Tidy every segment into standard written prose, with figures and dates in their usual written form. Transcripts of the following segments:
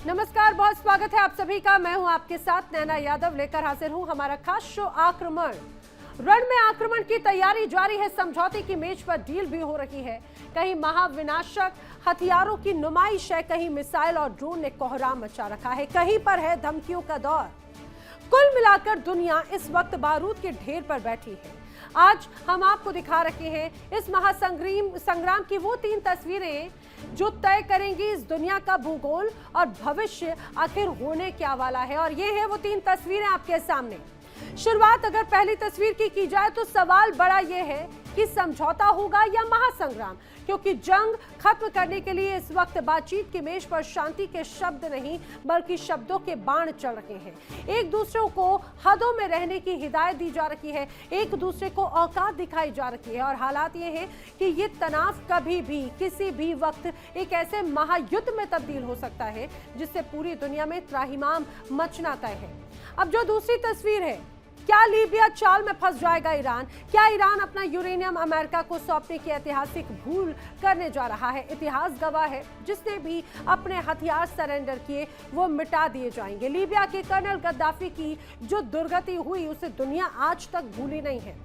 नमस्कार, बहुत स्वागत है आप सभी का। मैं हूं आपके साथ नैना यादव, लेकर हाजिर हूं हमारा खास शो आक्रमण। रण में आक्रमण की तैयारी जारी है, समझौते की मेज पर डील भी हो रही है। कहीं महाविनाशक हथियारों की नुमाइश है, कहीं मिसाइल और ड्रोन ने कोहराम मचा रखा है, कहीं पर है धमकियों का दौर। कुल मिलाकर दुनिया इस वक्त बारूद के ढेर पर बैठी है। आज हम आपको दिखा रहे हैं इस संग्राम की वो 3 तस्वीरें जो तय करेंगी इस दुनिया का भूगोल और भविष्य आखिर होने क्या वाला है। और ये है वो 3 तस्वीरें आपके सामने। शुरुआत अगर पहली तस्वीर की जाए तो सवाल बड़ा ये है कि समझौता होगा या महासंग्राम, क्योंकि जंग खत्म करने के लिए इस वक्त बातचीत की मेज पर शांति के शब्द नहीं बल्कि शब्दों के बाण चल रहे हैं। एक दूसरे को हदों में रहने की हिदायत दी जा रही है, एक दूसरे को औकात दिखाई जा रही है। और हालात ये है कि ये तनाव कभी भी किसी भी वक्त एक ऐसे महायुद्ध में तब्दील हो सकता है जिससे पूरी दुनिया में त्राहिमाम मचना तय है। अब जो दूसरी तस्वीर है, क्या लीबिया चाल में फंस जाएगा ईरान? क्या ईरान अपना यूरेनियम अमेरिका को सौंपने की ऐतिहासिक भूल करने जा रहा है? इतिहास गवाह है, जिसने भी अपने हथियार सरेंडर किए वो मिटा दिए जाएंगे। लीबिया के कर्नल गद्दाफी की जो दुर्गति हुई उसे दुनिया आज तक भूली नहीं है।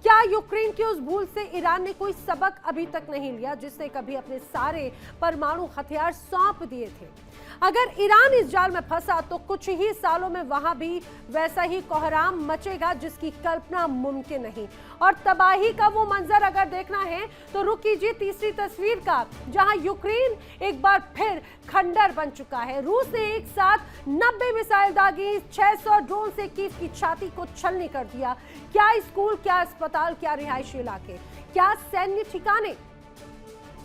क्या यूक्रेन की उस भूल से ईरान ने कोई सबक अभी तक नहीं लिया, जिसने कभी अपने सारे परमाणु हथियार सौंप दिए थे? अगर ईरान इस जाल में फंसा तो कुछ ही सालों में वहां भी वैसा ही कोहराम मचेगा जिसकी कल्पना मुमकिन नहीं। और तबाही का वो मंजर अगर देखना है तो रुक कीजिए तीसरी तस्वीर का, जहां यूक्रेन एक बार फिर खंडर बन चुका है। रूस ने एक साथ 90 मिसाइल दागी, 600 ड्रोन से कीव की छाती को छलनी कर दिया। क्या स्कूल, क्या अस्पताल, क्या रिहायशी इलाके, क्या सैन्य ठिकाने?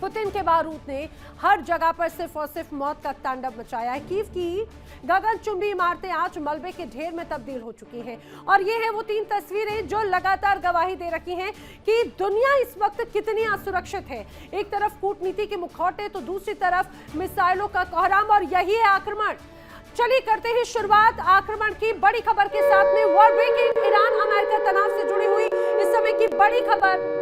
पुतिन के बारूद ने हर जगह पर सिर्फ और सिर्फ मौत का तांडव मचाया है। कीव की गगनचुंबी इमारतें आज मलबे के ढेर में तब्दील हो चुकी हैं। और ये है वो 3 तस्वीरें जो लगातार गवाही दे रही हैं कि दुनिया इस वक्त कितनी असुरक्षित है। एक तरफ कूटनीति के मुखौटे तो दूसरी तरफ मिसाइलों का कोहराम, और यही है आक्रमण। चलिए करते हैं शुरुआत आक्रमण की बड़ी खबर के साथ में। वॉर ब्रेकिंग ईरान अमेरिका तनाव से जुड़ी हुई इस समय की बड़ी खबर।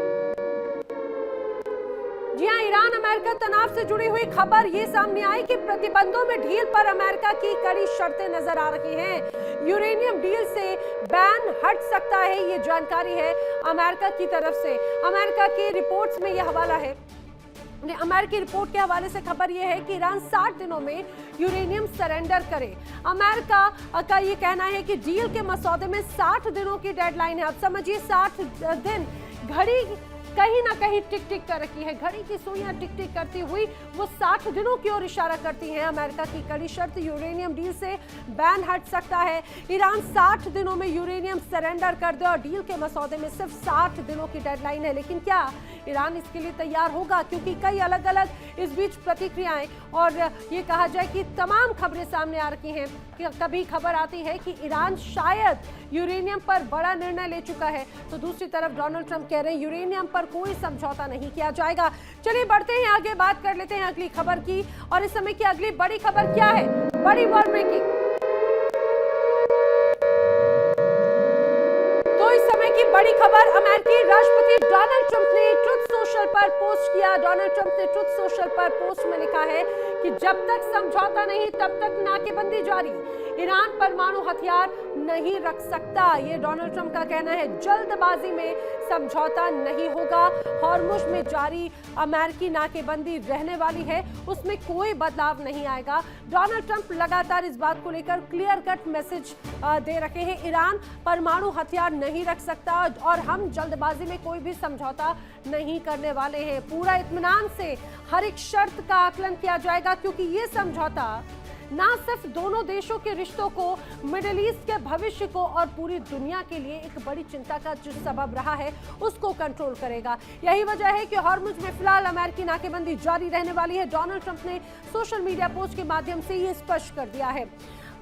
जी हां, ईरान अमेरिका तनाव से जुड़ी हुई खबर ये सामने आई कि प्रतिबंधों में ढील पर अमेरिका की कड़ी शर्तें नजर आ रही हैं। यूरेनियम डील से बैन हट सकता है, ये जानकारी है अमेरिका की तरफ से। अमेरिका की रिपोर्ट्स में यह हवाला है, अमेरिकी रिपोर्ट के हवाले से खबर यह है कि ईरान 60 दिनों में यूरेनियम सरेंडर करे। अमेरिका का ये कहना है कि डील के मसौदे में 60 दिनों की डेडलाइन है। अब समझिए 60 दिन, घड़ी कहीं ना कहीं टिक टिक कर रखी है, घड़ी की सुइयां टिक टिक करती हुई वो 60 दिनों की ओर इशारा करती हैं। अमेरिका की कड़ी शर्त, यूरेनियम डील से बैन हट सकता है। ईरान 60 दिनों में यूरेनियम सरेंडर कर दे और डील के मसौदे में सिर्फ 60 दिनों की डेडलाइन है। लेकिन क्या ईरान इसके लिए तैयार होगा? क्योंकि कई अलग अलग इस बीच प्रतिक्रियाएं और ये कहा जाए कि तमाम खबरें सामने आ रही हैं कि कभी खबर आती है कि ईरान शायद यूरेनियम पर बड़ा निर्णय ले चुका है, तो दूसरी तरफ डोनाल्ड ट्रंप कह रहे हैं यूरेनियम पर कोई समझौता नहीं किया जाएगा। चलिए बढ़ते हैं आगे, बात कर लेते हैं अगली खबर की। और इस समय की अगली बड़ी खबर क्या है? बड़ी वॉर ब्रेकिंग। तो इस समय की बड़ी खबर, अमेरिकी राष्ट्रपति डोनाल्ड ट्रंप ने ट्रुथ सोशल पर पोस्ट किया। डोनाल्ड ट्रंप ने ट्रुथ सोशल पर पोस्ट में लिखा है कि जब तक समझौता नहीं तब तक नाकेबंदी जारी, ईरान परमाणु हथियार नहीं रख सकता। ये डोनाल्ड ट्रंप का कहना है। जल्दबाजी में समझौता नहीं होगा। हॉर्मुज में जारी अमेरिकी नाकेबंदी रहने वाली है, उसमें कोई बदलाव नहीं आएगा। डोनाल्ड ट्रंप लगातार इस बात को लेकर क्लियर कट मैसेज दे रखे हैं, ईरान परमाणु हथियार नहीं रख सकता और हम जल्दबाजी में कोई भी समझौता नहीं करने वाले हैं। पूरा इत्मीनान से हर एक शर्त का आकलन किया जाएगा, क्योंकि ये समझौता ना सिर्फ दोनों देशों के रिश्तों को, मिडिल ईस्ट के भविष्य को और पूरी दुनिया के लिए एक बड़ी चिंता का जो सबब रहा है उसको कंट्रोल करेगा। यही वजह है कि हॉर्मुज में फिलहाल अमेरिकी नाकेबंदी जारी रहने वाली है। डोनाल्ड ट्रंप ने सोशल मीडिया पोस्ट के माध्यम से ये स्पष्ट कर दिया है।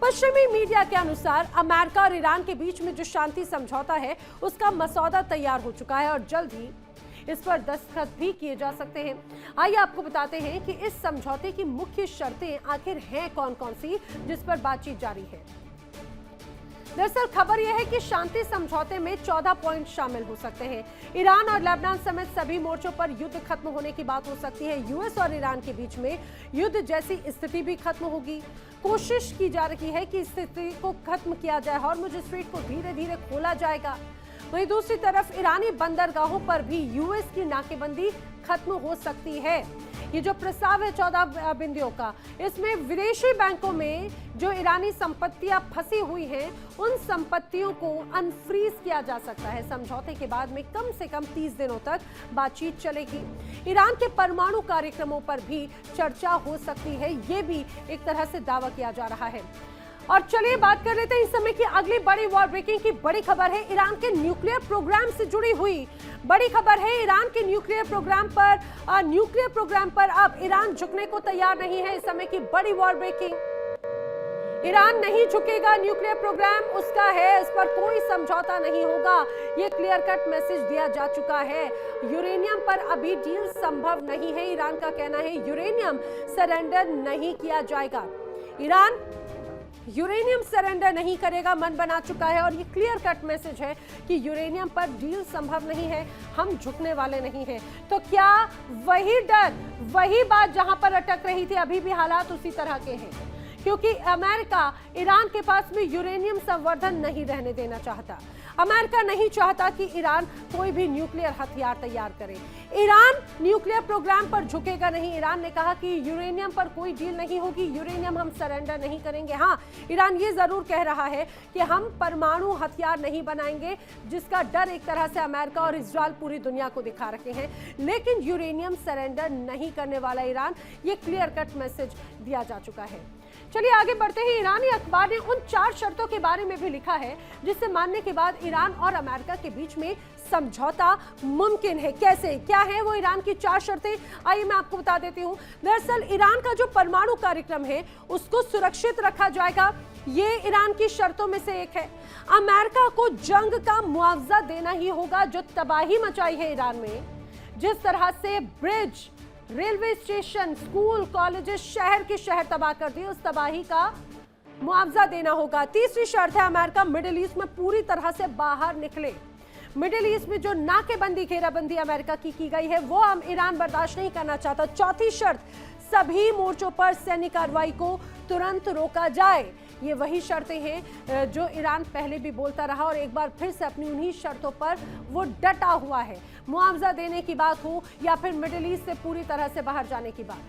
पश्चिमी मीडिया के अनुसार अमेरिका और ईरान के बीच में जो शांति समझौता है उसका मसौदा तैयार हो चुका है और जल्द ही इस पर दस्तखत भी किए जा सकते हैं। आइए आपको बताते हैं कि इस समझौते की मुख्य शर्तें आखिर हैं कौन कौन सी, जिस पर बातचीत जारी है। दरअसल खबर यह है कि शांति समझौते में 14 पॉइंट शामिल हो सकते हैं। ईरान और लेबनान समेत सभी मोर्चों पर युद्ध खत्म होने की बात हो सकती है। यूएस और ईरान के बीच में युद्ध जैसी स्थिति भी खत्म होगी। कोशिश की जा रही है कि स्थिति को खत्म किया जाए, हॉर्मुज स्ट्रेट को धीरे धीरे खोला जाएगा। वहीं दूसरी तरफ ईरानी बंदरगाहों पर भी यूएस की नाकेबंदी खत्म हो सकती है। ये जो प्रस्ताव है 14 बिंदुओं का, इसमें विदेशी बैंकों में जो ईरानी संपत्तियां फंसी हुई हैं, उन संपत्तियों को अनफ्रीज किया जा सकता है। समझौते के बाद में कम से कम 30 दिनों तक बातचीत चलेगी। ईरान के परमाणु कार्यक्रमों पर भी चर्चा हो सकती है, ये भी एक तरह से दावा किया जा रहा है। और चलिए बात कर लेते हैं इस समय की अगली बड़ी वॉर ब्रेकिंग की बड़ी खबर है ईरान के न्यूक्लियर प्रोग्राम से जुड़ी हुई बड़ी खबर है। ईरान के न्यूक्लियर प्रोग्राम पर अब ईरान झुकने को तैयार नहीं है। इस समय की बड़ी वॉर ब्रेकिंग, ईरान नहीं झुकेगा, न्यूक्लियर प्रोग्राम उसका है, इस पर कोई समझौता नहीं होगा, ये क्लियर कट मैसेज दिया जा चुका है। यूरेनियम पर अभी डील संभव नहीं है। ईरान का कहना है यूरेनियम सरेंडर नहीं किया जाएगा। ईरान यूरेनियम सरेंडर नहीं करेगा, मन बना चुका है और ये क्लियर कट मैसेज है कि यूरेनियम पर डील संभव नहीं है, हम झुकने वाले नहीं हैं। तो क्या वही डर, वही बात जहां पर अटक रही थी, अभी भी हालात उसी तरह के हैं? क्योंकि अमेरिका ईरान के पास में यूरेनियम संवर्धन नहीं रहने देना चाहता। अमेरिका नहीं चाहता कि ईरान कोई भी न्यूक्लियर हथियार तैयार करे। ईरान न्यूक्लियर प्रोग्राम पर झुकेगा नहीं। ईरान ने कहा कि यूरेनियम पर कोई डील नहीं होगी, यूरेनियम हम सरेंडर नहीं करेंगे। हाँ, ईरान ये जरूर कह रहा है कि हम परमाणु हथियार नहीं बनाएंगे, जिसका डर एक तरह से अमेरिका और इजराइल पूरी दुनिया को दिखा रखे हैं, लेकिन यूरेनियम सरेंडर नहीं करने वाला ईरान, ये क्लियर कट मैसेज दिया जा चुका है। चलिए आगे बढ़ते हैं। ईरानी अखबार ने उन 4 शर्तों के बारे में भी लिखा है जिसे मानने के बाद ईरान और अमेरिका के बीच में समझौता मुमकिन है। कैसे, क्या है वो ईरान की 4 शर्तें, आइए मैं आपको बता देती हूँ। दरअसल ईरान का जो परमाणु कार्यक्रम है उसको सुरक्षित रखा जाएगा, ये ईरान की शर्तों में से एक है। अमेरिका को जंग का मुआवजा देना ही होगा, जो तबाही मचाई है ईरान में, जिस तरह से bridge, railway station, school, colleges, शहर के शहर तबाह कर दिए, उस तबाही का मुआवजा देना होगा। तीसरी शर्त है अमेरिका मिडिल ईस्ट में पूरी तरह से बाहर निकले। मिडिल ईस्ट में जो नाकेबंदी, घेराबंदी अमेरिका की गई है, वो हम ईरान बर्दाश्त नहीं करना चाहता। चौथी शर्त, सभी मोर्चों पर सैन्य कार्रवाई को तुरंत रोका जाए। ये वही शर्तें हैं जो ईरान पहले भी बोलता रहा और एक बार फिर से अपनी उन्हीं शर्तों पर वो डटा हुआ है। मुआवजा देने की बात हो या फिर मिडिल ईस्ट से पूरी तरह से बाहर जाने की बात,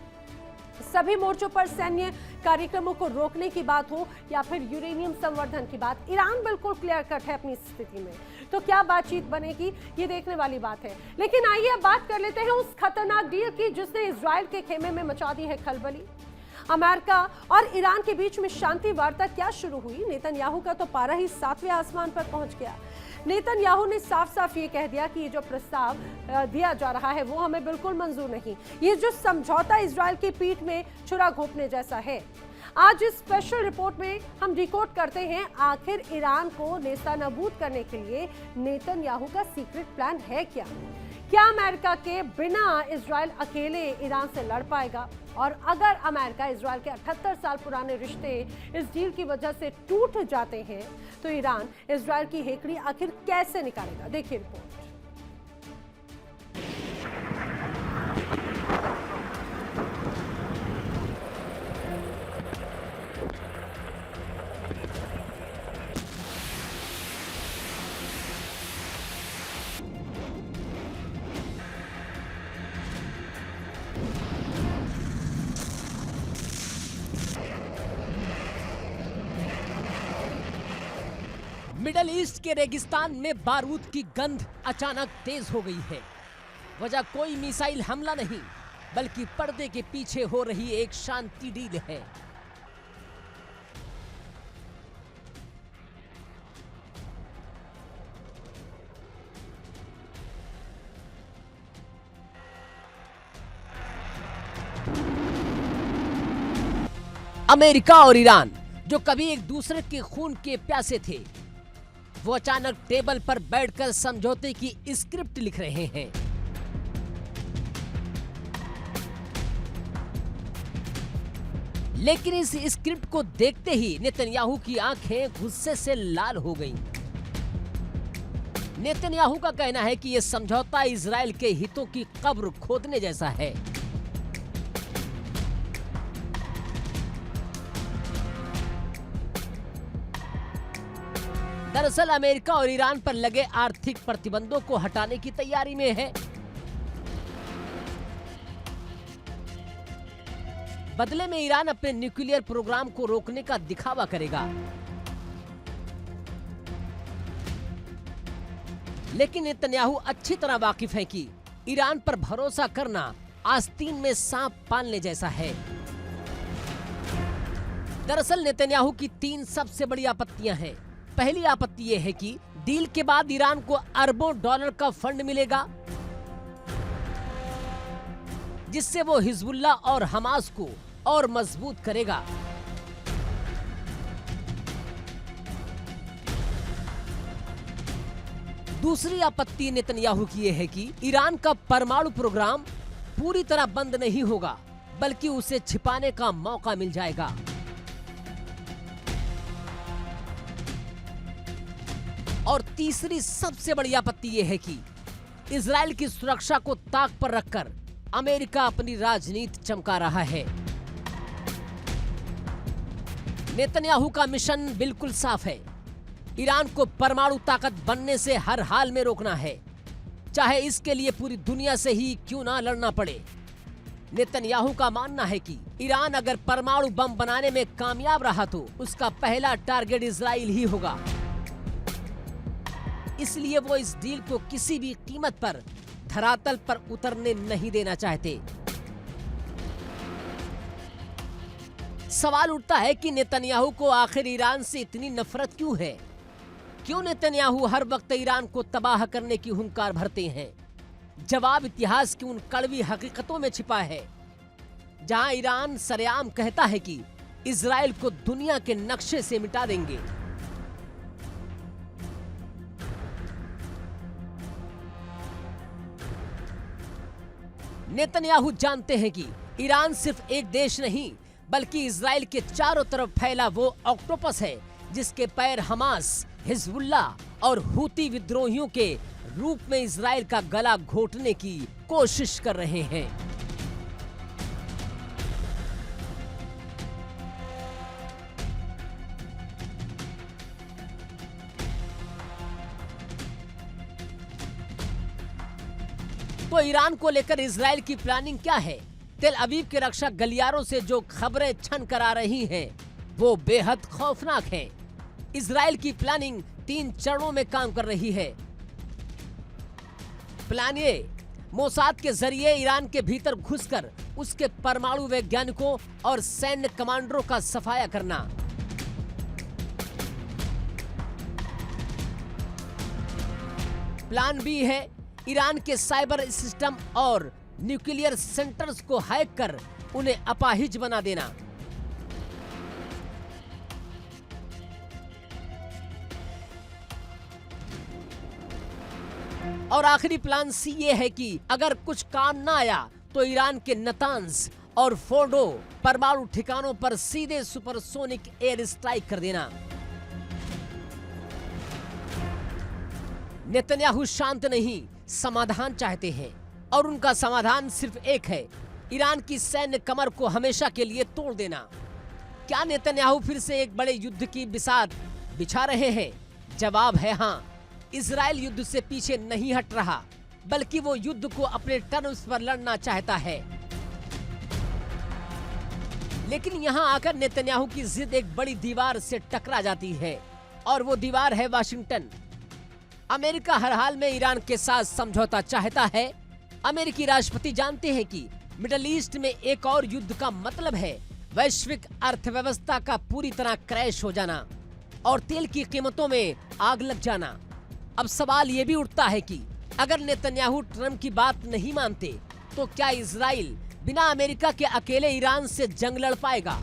सभी मोर्चों पर सैन्य कार्यक्रमों को रोकने की बात हो या फिर यूरेनियम संवर्धन की बात, ईरान बिल्कुल क्लियर कट है अपनी स्थिति में। तो क्या बातचीत बनेगी, ये देखने वाली बात है। लेकिन आइए अब बात कर लेते हैं उस खतरनाक डील की जिसने इजराइल के खेमे में मचा दी है खलबली। अमेरिका और ईरान के बीच में शांति वार्ता क्या शुरू हुई? नेतन्याहू का तो पारा ही 7वें आसमान पर पहुंच गया। नेतन्याहू ने साफ साफ ये कह दिया कि ये जो प्रस्ताव दिया जा रहा है वो हमें बिल्कुल मंजूर नहीं। ये जो समझौता इजराइल की पीठ में छुरा घोंपने जैसा है। आज इस स्पेशल रिपोर्ट में हम डिकोड करते हैं आखिर ईरान को नेस्तनाबूद करने के लिए नेतन्याहू का सीक्रेट प्लान है क्या? क्या अमेरिका के बिना इजराइल अकेले ईरान से लड़ पाएगा? और अगर अमेरिका इजराइल के 78 साल पुराने रिश्ते इस डील की वजह से टूट जाते हैं तो ईरान इजराइल की हेकड़ी आखिर कैसे निकालेगा? देखिए रिपोर्ट। मिडल ईस्ट के रेगिस्तान में बारूद की गंध अचानक तेज हो गई है। वजह कोई मिसाइल हमला नहीं, बल्कि पर्दे के पीछे हो रही एक शांति डील है। अमेरिका और ईरान, जो कभी एक दूसरे के खून के प्यासे थे, वो अचानक टेबल पर बैठकर समझौते की स्क्रिप्ट लिख रहे हैं। लेकिन इस स्क्रिप्ट को देखते ही नेतन्याहू की आंखें गुस्से से लाल हो गईं। नेतन्याहू का कहना है कि यह समझौता इजराइल के हितों की कब्र खोदने जैसा है। दरअसल अमेरिका और ईरान पर लगे आर्थिक प्रतिबंधों को हटाने की तैयारी में है। बदले में ईरान अपने न्यूक्लियर प्रोग्राम को रोकने का दिखावा करेगा। लेकिन नेतन्याहू अच्छी तरह वाकिफ है कि ईरान पर भरोसा करना आस्तीन में सांप पालने जैसा है। दरअसल नेतन्याहू की 3 सबसे बड़ी आपत्तियां हैं। पहली आपत्ति यह है कि डील के बाद ईरान को अरबों डॉलर का फंड मिलेगा, जिससे वो हिजबुल्लाह और हमास को और मजबूत करेगा। दूसरी आपत्ति नेतन्याहू की यह है कि ईरान का परमाणु प्रोग्राम पूरी तरह बंद नहीं होगा, बल्कि उसे छिपाने का मौका मिल जाएगा। और तीसरी सबसे बड़ी आपत्ति यह है कि इजराइल की सुरक्षा को ताक पर रखकर अमेरिका अपनी राजनीति चमका रहा है। नेतन्याहू का मिशन बिल्कुल साफ है। ईरान को परमाणु ताकत बनने से हर हाल में रोकना है, चाहे इसके लिए पूरी दुनिया से ही क्यों ना लड़ना पड़े। नेतन्याहू का मानना है कि ईरान अगर परमाणु बम बनाने में कामयाब रहा तो उसका पहला टारगेट इजराइल ही होगा। इसलिए वो इस डील को किसी भी कीमत पर धरातल पर उतरने नहीं देना चाहते। सवाल उठता है कि नेतन्याहू को आखिर ईरान से इतनी नफरत क्यों है? क्यों नेतन्याहू हर वक्त ईरान को तबाह करने की हुंकार भरते हैं? जवाब इतिहास की उन कड़वी हकीकतों में छिपा है, जहां ईरान सरेआम कहता है कि इजराइल को दुनिया के नक्शे से मिटा देंगे। नेतन्याहू जानते हैं कि ईरान सिर्फ एक देश नहीं, बल्कि इजराइल के चारों तरफ फैला वो ऑक्टोपस है जिसके पैर हमास, हिजबुल्लाह और हूती विद्रोहियों के रूप में इजराइल का गला घोटने की कोशिश कर रहे हैं। तो ईरान को लेकर इजराइल की प्लानिंग क्या है? तेल अवीव के रक्षा गलियारों से जो खबरें छन कर आ रही हैं, वो बेहद खौफनाक हैं। इजराइल की प्लानिंग 3 चरणों में काम कर रही है। प्लान ए, मोसाद के जरिए ईरान के भीतर घुसकर उसके परमाणु वैज्ञानिकों और सैन्य कमांडरों का सफाया करना। प्लान बी है ईरान के साइबर सिस्टम और न्यूक्लियर सेंटर्स को हैक कर उन्हें अपाहिज बना देना। और आखिरी प्लान सी ये है कि अगर कुछ काम ना आया तो ईरान के नतांज और फोर्डो परमाणु ठिकानों पर सीधे सुपरसोनिक एयर स्ट्राइक कर देना। नेतन्याहू शांत नहीं, समाधान चाहते हैं, और उनका समाधान सिर्फ एक है, ईरान की सैन्य कमर को हमेशा के लिए तोड़ देना। क्या नेतन्याहू फिर से एक बड़े युद्ध की बिसात बिछा रहे हैं? जवाब है हाँ। इजराइल युद्ध से पीछे नहीं हट रहा, बल्कि वो युद्ध को अपने टर्म्स पर लड़ना चाहता है। लेकिन यहाँ आकर नेतन्याहू की जिद एक बड़ी दीवार से टकरा जाती है, और वो दीवार है वाशिंगटन। अमेरिका हर हाल में ईरान के साथ समझौता चाहता है। अमेरिकी राष्ट्रपति जानते हैं कि मिडिल ईस्ट में एक और युद्ध का मतलब है वैश्विक अर्थव्यवस्था का पूरी तरह क्रैश हो जाना और तेल की कीमतों में आग लग जाना। अब सवाल ये भी उठता है कि अगर नेतन्याहू ट्रंप की बात नहीं मानते तो क्या इजराइल बिना अमेरिका के अकेले ईरान से जंग लड़ पाएगा?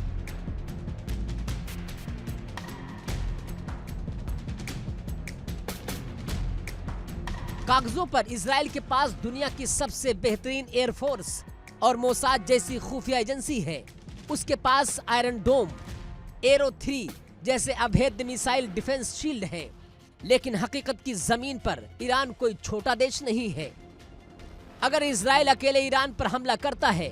कागजों पर इजराइल के पास दुनिया की सबसे बेहतरीन एयरफोर्स और मोसाद जैसी खुफिया एजेंसी है। उसके पास आयरन डोम, एरो 3 जैसे अभेद्य मिसाइल डिफेंस शील्ड हैं। लेकिन हकीकत की जमीन पर ईरान कोई छोटा देश नहीं है। अगर इजराइल अकेले ईरान पर हमला करता है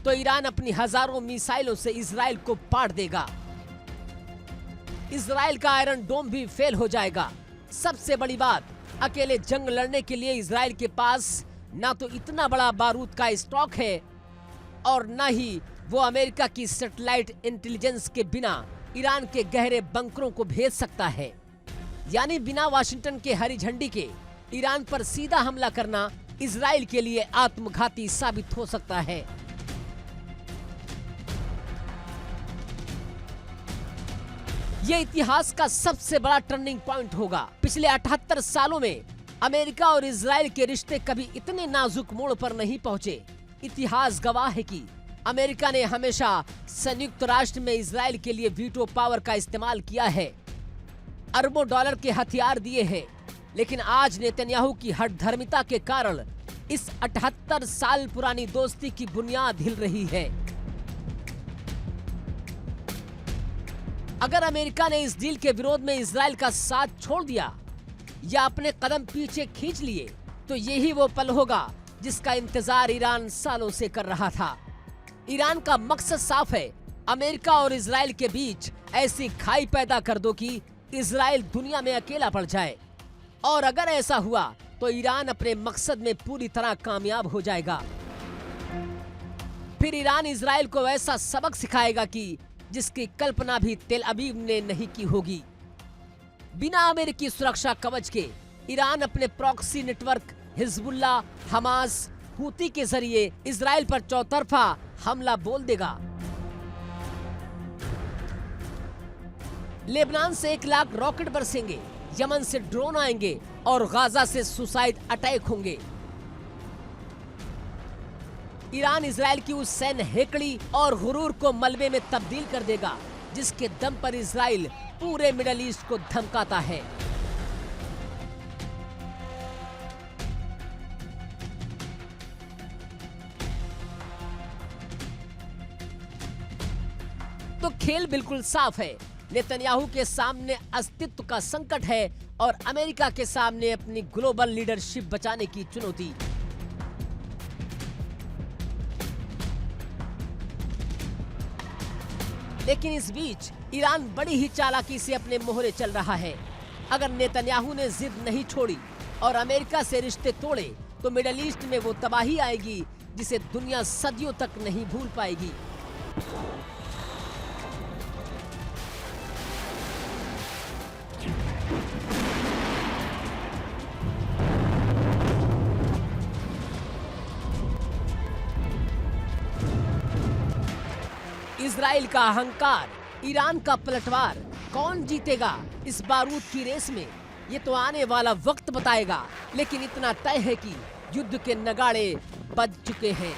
तो ईरान अपनी हजारों मिसाइलों से इजराइल को पाट देगा। इजराइल का आयरन डोम भी फेल हो जाएगा। सबसे बड़ी बात, अकेले जंग लड़ने के लिए इजराइल के पास ना तो इतना बड़ा बारूद का स्टॉक है और न ही वो अमेरिका की सैटेलाइट इंटेलिजेंस के बिना ईरान के गहरे बंकरों को भेज सकता है। यानी बिना वाशिंगटन के हरी झंडी के ईरान पर सीधा हमला करना इजराइल के लिए आत्मघाती साबित हो सकता है। ये इतिहास का सबसे बड़ा टर्निंग पॉइंट होगा। पिछले 78 सालों में अमेरिका और इजराइल के रिश्ते कभी इतने नाजुक मोड़ पर नहीं पहुंचे। इतिहास गवाह है कि अमेरिका ने हमेशा संयुक्त राष्ट्र में इजराइल के लिए वीटो पावर का इस्तेमाल किया है, अरबों डॉलर के हथियार दिए हैं, लेकिन आज नेतन्याहू की हठधर्मिता के कारण इस 78 साल पुरानी दोस्ती की बुनियाद हिल रही है। अगर अमेरिका ने इस डील के विरोध में इजराइल का साथ छोड़ दिया या अपने कदम पीछे खींच लिए, तो यही वो पल होगा जिसका इंतजार ईरान सालों से कर रहा था। ईरान का मकसद साफ है, अमेरिका और इजराइल के बीच ऐसी खाई पैदा कर दो कि इजराइल दुनिया में अकेला पड़ जाए। और अगर ऐसा हुआ तो ईरान अपने मकसद में पूरी तरह कामयाब हो जाएगा। फिर ईरान इजराइल को ऐसा सबक सिखाएगा कि जिसकी कल्पना भी तेल अवीव ने नहीं की होगी। बिना अमेरिकी सुरक्षा कवच के ईरान अपने proxy network Hezbollah, Hamas, Houthi के जरिए इजराइल पर चौतरफा हमला बोल देगा। लेबनान से 1 लाख रॉकेट बरसेंगे, यमन से ड्रोन आएंगे और गाजा से सुसाइड अटैक होंगे। ईरान इजराइल की उस सैन्य हेकड़ी और गुरूर को मलबे में तब्दील कर देगा जिसके दम पर इजराइल पूरे मिडल ईस्ट को धमकाता है। तो खेल बिल्कुल साफ है। नेतन्याहू के सामने अस्तित्व का संकट है और अमेरिका के सामने अपनी ग्लोबल लीडरशिप बचाने की चुनौती। लेकिन इस बीच ईरान बड़ी ही चालाकी से अपने मोहरे चल रहा है। अगर नेतन्याहू ने जिद नहीं छोड़ी और अमेरिका से रिश्ते तोड़े तो मिडल ईस्ट में वो तबाही आएगी जिसे दुनिया सदियों तक नहीं भूल पाएगी। इजराइल का अहंकार, ईरान का पलटवार, कौन जीतेगा इस बारूद की रेस में, ये तो आने वाला वक्त बताएगा। लेकिन इतना तय है कि युद्ध के नगाड़े बज चुके हैं।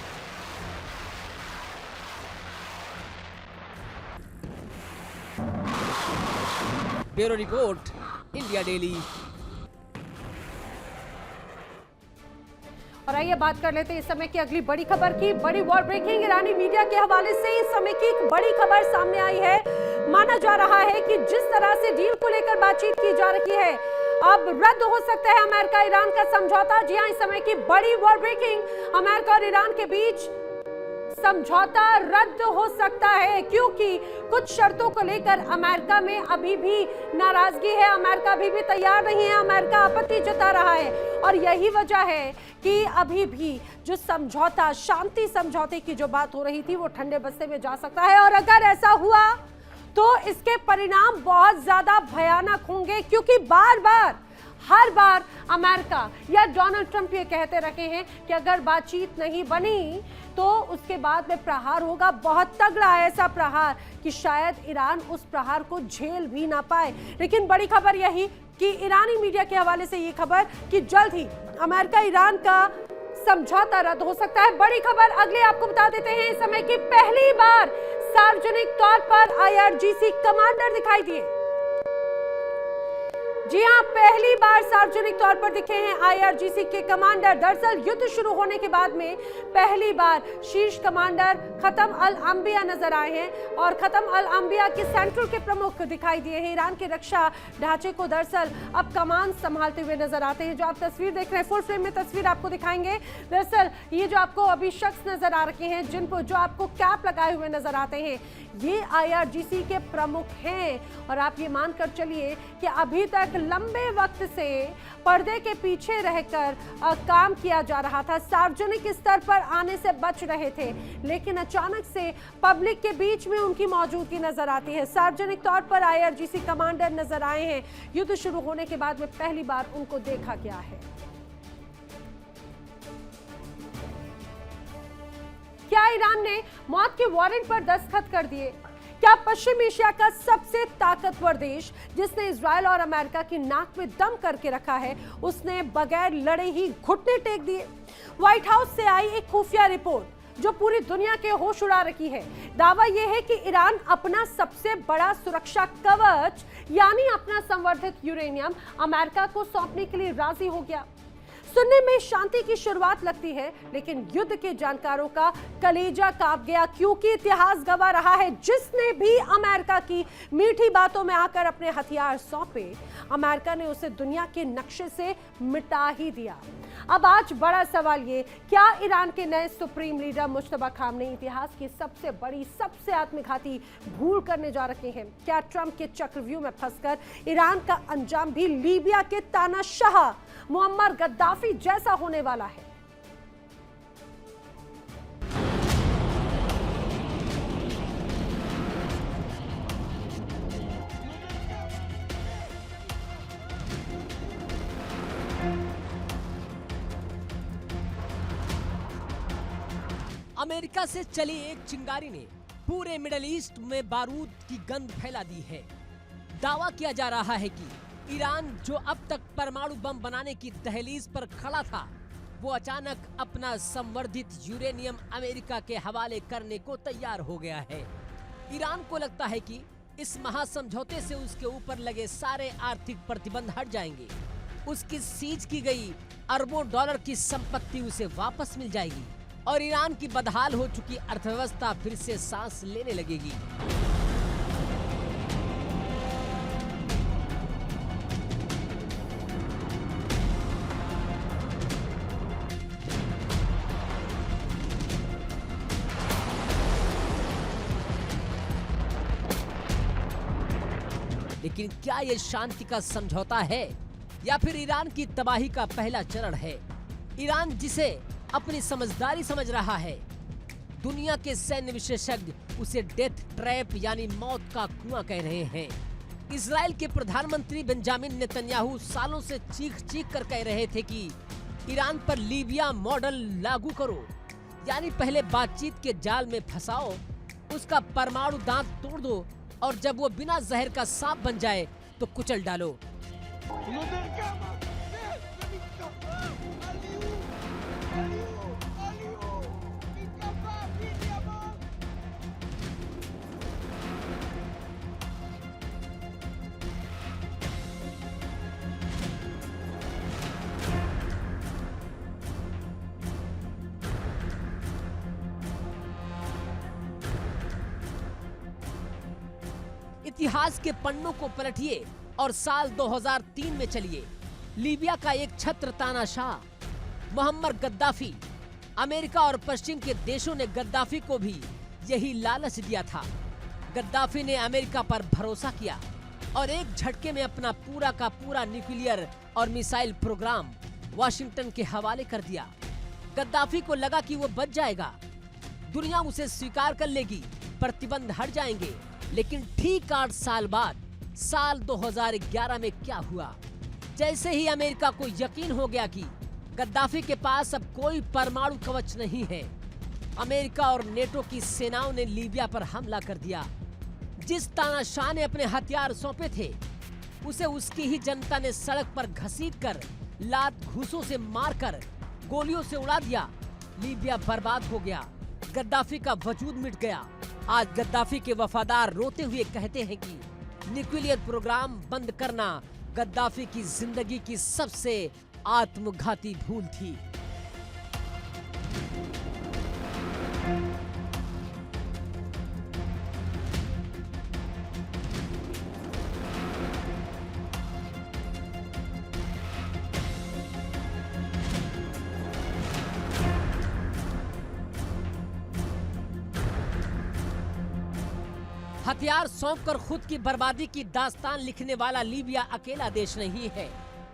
Bureau report, India daily. और आइए बात कर लेते हैं इस समय की अगली बड़ी खबर की। बड़ी वॉर ब्रेकिंग ईरानी मीडिया के हवाले से इस समय की एक बड़ी खबर सामने आई है। माना जा रहा है कि जिस तरह से डील को लेकर बातचीत की जा रही है, अब रद्द हो सकता है अमेरिका ईरान का समझौता। जी हां, इस समय की बड़ी वॉर ब्रेकिंग, अमेरिका और ईरान के बीच समझौता रद्द हो सकता है क्योंकि कुछ शर्तों को लेकर अमेरिका में अभी भी नाराजगी है। अमेरिका अभी भी तैयार नहीं है, अमेरिका आपत्ति जता रहा है और यही वजह है कि अभी भी जो समझौता, शांति समझौते की जो बात हो रही थी, वो ठंडे बस्ते में जा सकता है। और अगर ऐसा हुआ तो इसके परिणाम बहुत ज्यादा भयानक होंगे क्योंकि हर बार अमेरिका या डोनाल्ड ट्रंप ये कहते रहे हैं कि अगर बातचीत नहीं बनी तो उसके बाद में प्रहार होगा, बहुत तगड़ा ऐसा प्रहार कि शायद ईरान उस प्रहार को झेल भी ना पाए। लेकिन बड़ी खबर यही कि ईरानी मीडिया के हवाले से ये खबर कि जल्द ही अमेरिका ईरान का समझौता रद्द हो सकता है। बड़ी खबर अगले आपको बता देते हैं। इस समय की पहली बार सार्वजनिक तौर पर IRGC कमांडर दिखाई दिए। जी हां, पहली बार सार्वजनिक तौर पर दिखे हैं आईआरजीसी के कमांडर। दरअसल युद्ध शुरू होने के बाद में पहली बार शीर्ष कमांडर खतम अल अंबिया नजर आए हैं और खतम अल अंबिया के सेंट्रल के प्रमुख दिखाई दिए हैं। ईरान के रक्षा ढांचे को दरअसल अब कमान संभालते हुए नजर आते हैं। जो आप तस्वीर देख रहे हैं, फुल फ्रेम में तस्वीर आपको दिखाएंगे। दरअसल ये जो आपको अभी शख्स नजर आ रखे हैं, जिन पर जो आपको कैप लगाए हुए नजर आते हैं, ये आईआरजीसी के प्रमुख हैं। और आप ये मानकर चलिए कि अभी तक लंबे वक्त से पर्दे के पीछे रहकर काम किया जा रहा था, सार्वजनिक स्तर पर आने से बच रहे थे, लेकिन अचानक से पब्लिक के बीच में उनकी मौजूदगी नजर आती है। सार्वजनिक तौर पर आईआरजीसी कमांडर नजर आए हैं। युद्ध शुरू होने के बाद में पहली बार उनको देखा गया है। क्या ईरान ने मौत के वारंट पर दस्तखत कर दिए? क्या पश्चिम एशिया का सबसे ताकतवर देश, जिसने इजराइल और अमेरिका की नाक में दम करके रखा है, उसने बगैर लड़े ही घुटने टेक दिए? व्हाइट हाउस से आई एक खुफिया रिपोर्ट जो पूरी दुनिया के होश उड़ा रही है। दावा यह है कि ईरान अपना सबसे बड़ा सुरक्षा कवच यानी अपना संवर्धित यूरेनियम अमेरिका को सौंपने के लिए राजी हो गया। सुनने में शांति की शुरुआत लगती है, लेकिन युद्ध के जानकारों का कलेजा कांप गया, क्योंकि इतिहास गवाह रहा है, जिसने भी अमेरिका की मीठी बातों में आकर अपने हथियार सौंपे, अमेरिका ने उसे दुनिया के नक्शे से मिटा ही दिया। अब आज बड़ा सवाल ये, क्या ईरान के नए सुप्रीम लीडर मुश्तबा खामनेई इतिहास की सबसे बड़ी, सबसे आत्मघाती भूल करने जा रहे हैं? क्या ट्रंप के चक्रव्यूह में फंसकर ईरान का अंजाम भी लीबिया के तानाशाह मुअम्मर गद्दाफी जैसा होने वाला है? अमेरिका से चली एक चिंगारी ने पूरे मिडिल ईस्ट में बारूद की गंध फैला दी है। दावा किया जा रहा है कि ईरान, जो अब तक परमाणु बम बनाने की दहलीज पर खड़ा था, वो अचानक अपना संवर्धित यूरेनियम अमेरिका के हवाले करने को तैयार हो गया है। ईरान को लगता है कि इस महासमझौते से उसके ऊपर लगे सारे आर्थिक प्रतिबंध हट जाएंगे, उसकी सीज की गई अरबों डॉलर की संपत्ति उसे वापस मिल जाएगी और ईरान की बदहाल हो चुकी अर्थव्यवस्था फिर से सांस लेने लगेगी। लेकिन क्या यह शांति का समझौता है या फिर ईरान की तबाही का पहला चरण है? ईरान, जिसे अपनी समझदारी समझ रहा है, दुनिया के सैन्य विशेषज्ञ उसे डेथ ट्रैप यानी मौत का कुआं कह रहे हैं। इजराइल के प्रधानमंत्री बेंजामिन नेतन्याहू सालों से चीख चीख कर कह रहे थे कि ईरान पर लीबिया मॉडल लागू करो, यानी पहले बातचीत के जाल में फंसाओ, उसका परमाणु दांत तोड़ दो और जब वो बिना जहर का सांप बन जाए तो कुचल डालो। इतिहास के पन्नों को पलटिए और साल 2003 में चलिए। लीबिया का एक छत्र तानाशाह मुअम्मर गद्दाफी, अमेरिका और पश्चिम के देशों ने गद्दाफी को भी यही लालच दिया था। गद्दाफी ने अमेरिका पर भरोसा किया और एक झटके में अपना पूरा का पूरा न्यूक्लियर और मिसाइल प्रोग्राम वाशिंगटन के हवाले कर दिया। गद्दाफी को लगा कि वो बच जाएगा, दुनिया उसे स्वीकार कर लेगी, प्रतिबंध हट जाएंगे। लेकिन ठीक 8 साल बाद साल 2011 में क्या हुआ? जैसे ही अमेरिका को यकीन हो गया कि गद्दाफी के पास अब कोई परमाणु कवच नहीं है, अमेरिका और नेटो की सेनाओं ने लीबिया पर हमला कर दिया। जिस तानाशाह ने अपने हथियार सौंपे थे, उसे उसकी ही जनता ने सड़क पर घसीटकर, लात घूसों से मारकर, गोलियों से उड़ा दिया। लीबिया बर्बाद हो गया, गद्दाफी का वजूद मिट गया। आज गद्दाफी के वफादार रोते हुए कहते हैं कि न्यूक्लियर प्रोग्राम बंद करना गद्दाफी की जिंदगी की सबसे आत्मघाती भूल थी। हथियार सौंपकर खुद की बर्बादी की दास्तान लिखने वाला लीबिया अकेला देश नहीं है।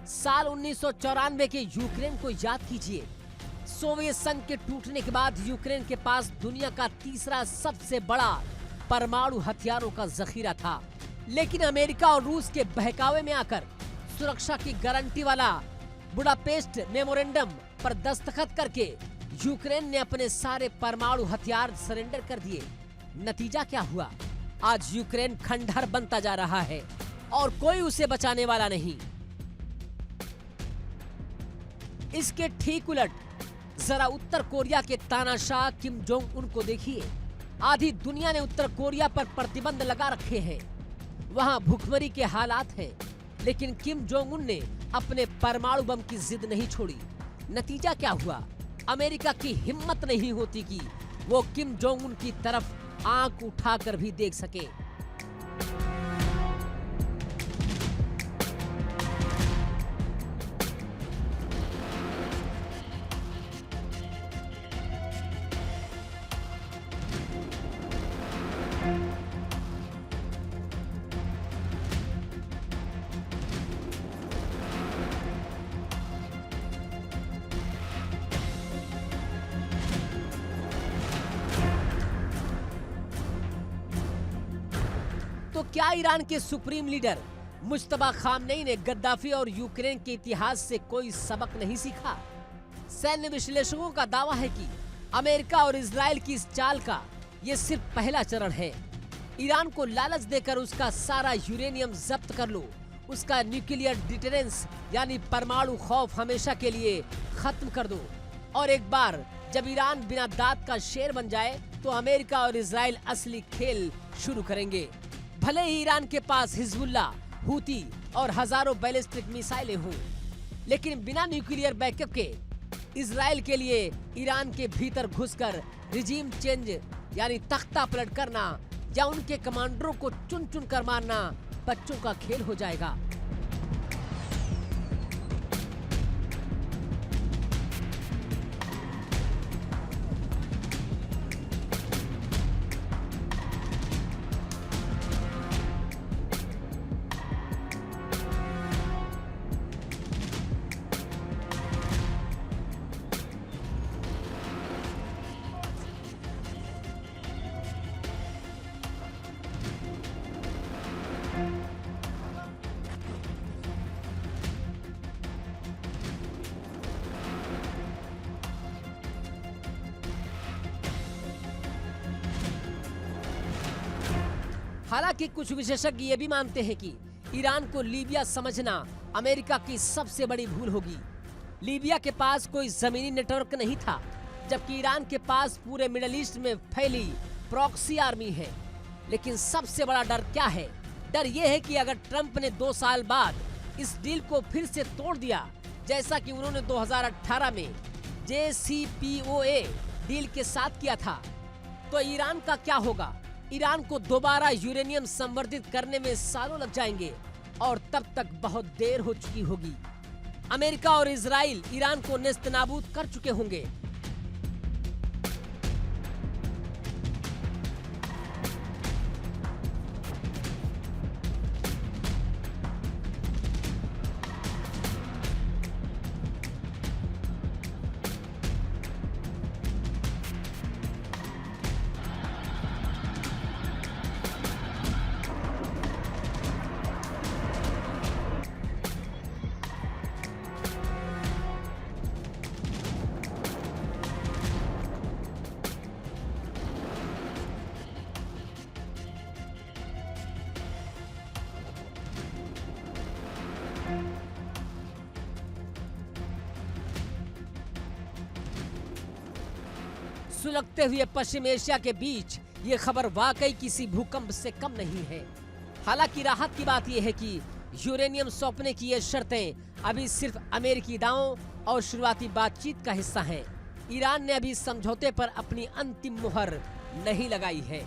साल 1994 के यूक्रेन को याद कीजिए। सोवियत संघ के टूटने के बाद यूक्रेन के पास दुनिया का तीसरा सबसे बड़ा परमाणु हथियारों का जखीरा था, लेकिन अमेरिका और रूस के बहकावे में आकर सुरक्षा की गारंटी वाला बुडापेस्ट मेमोरेंडम पर दस्तखत करके यूक्रेन ने अपने सारे परमाणु हथियार सरेंडर कर दिए। नतीजा क्या हुआ? आज यूक्रेन खंडहर बनता जा रहा है और कोई उसे बचाने वाला नहीं। इसके ठीक उलट जरा उत्तर कोरिया के तानाशाह किम जोंग उन को देखिए। आधी दुनिया ने उत्तर कोरिया पर प्रतिबंध लगा रखे हैं। वहां भुखमरी के हालात हैं, लेकिन किम जोंग उन ने अपने परमाणु बम की जिद नहीं छोड़ी। नतीजा क्या हुआ? अमेरिका की हिम्मत नहीं होती कि वो किम जोंग उन की तरफ आंख उठाकर भी देख सके। तो क्या ईरान के सुप्रीम लीडर मुश्तबा खामनेई ने गद्दाफी और यूक्रेन के इतिहास से कोई सबक नहीं सीखा? सैन्य विश्लेषकों का दावा है कि अमेरिका और इजराइल की इस चाल का ये सिर्फ पहला चरण है। ईरान को लालच देकर उसका सारा यूरेनियम जब्त कर लो, उसका न्यूक्लियर डिटरेंस यानी परमाणु खौफ हमेशा के लिए खत्म कर दो, और एक बार जब ईरान बिना दांत का शेर बन जाए तो अमेरिका और इजराइल असली खेल शुरू करेंगे। भले ही ईरान के पास हिजबुल्ला, हूती और हजारों बैलिस्टिक मिसाइलें हों, लेकिन बिना न्यूक्लियर बैकअप के इजराइल के लिए ईरान के भीतर घुसकर रिजीम चेंज यानी तख्ता पलट करना या उनके कमांडरों को चुन चुन कर मारना बच्चों का खेल हो जाएगा। हालांकि कुछ विशेषज्ञ ये भी मानते हैं कि ईरान को लीबिया समझना अमेरिका की सबसे बड़ी भूल होगी। लीबिया के पास कोई जमीनी नेटवर्क नहीं था, जबकि ईरान के पास पूरे मिडिल ईस्ट में फैली प्रॉक्सी आर्मी है। लेकिन सबसे बड़ा डर क्या है? डर ये है कि अगर ट्रंप ने 2 साल बाद इस डील को फिर से तोड़ दिया, जैसा कि उन्होंने 2018 में JCPOA डील के साथ किया था, तो ईरान का क्या होगा? ईरान को दोबारा यूरेनियम संवर्धित करने में सालों लग जाएंगे और तब तक बहुत देर हो चुकी होगी। अमेरिका और इजराइल ईरान को नेस्तनाबूद कर चुके होंगे। सुलगते हुए पश्चिम एशिया के बीच ये खबर वाकई किसी भूकंप से कम नहीं है। हालांकि राहत की बात यह है कि यूरेनियम सौंपने की ये शर्तें अभी सिर्फ अमेरिकी दावों और शुरुआती बातचीत का हिस्सा हैं। ईरान ने अभी समझौते पर अपनी अंतिम मुहर नहीं लगाई है।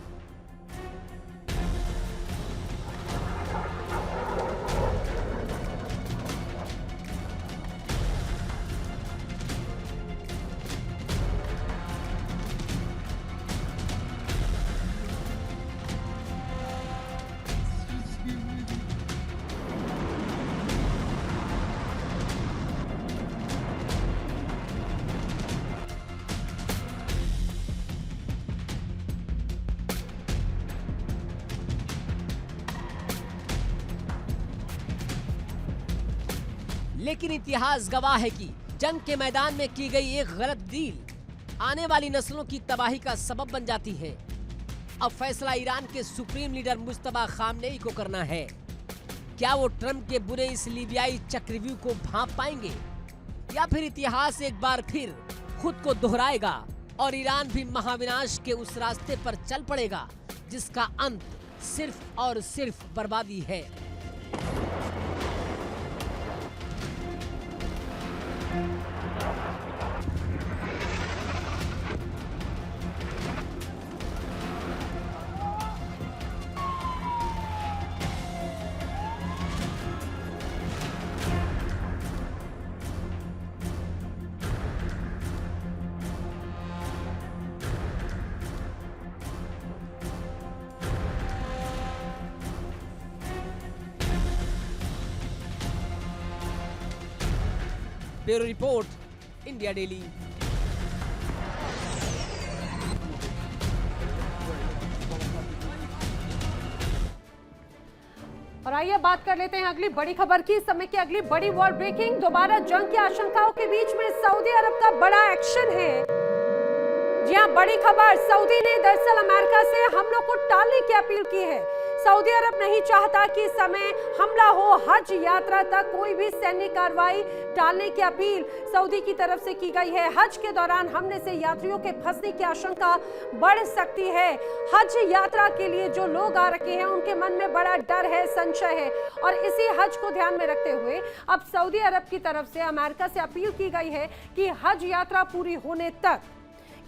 लेकिन इतिहास गवाह है कि जंग के मैदान में की गई एक गलत डील आने वाली नस्लों की तबाही का सबब बन जाती है। अब फैसला ईरान के सुप्रीम लीडर मुस्तफा खामनेई को करना है। क्या वो ट्रंप के बुरे इस लीबियाई चक्रव्यूह को भांप पाएंगे या फिर इतिहास एक बार फिर खुद को दोहराएगा और ईरान भी महाविनाश के उस रास्ते पर चल पड़ेगा जिसका अंत सिर्फ और सिर्फ बर्बादी है। Bureau report, India daily. और आइए बात कर लेते हैं अगली बड़ी खबर की। इस समय की अगली बड़ी वर्ल्ड ब्रेकिंग, दोबारा जंग की आशंकाओं के बीच में सऊदी अरब का बड़ा एक्शन है। जी हां, बड़ी खबर, सऊदी ने दरअसल अमेरिका से हमलों को टालने की अपील की है। सऊदी अरब नहीं चाहता कि इस समय हमला हो। हज यात्रा तक कोई भी सैन्य कार्रवाई टालने की अपील सऊदी की तरफ से की गई है। हज के दौरान हमले से यात्रियों के फंसने की आशंका बढ़ सकती है। हज यात्रा के लिए जो लोग आ रखे हैं उनके मन में बड़ा डर है, संशय है, और इसी हज को ध्यान में रखते हुए अब सऊदी अरब की तरफ से अमेरिका से अपील की गई है कि हज यात्रा पूरी होने तक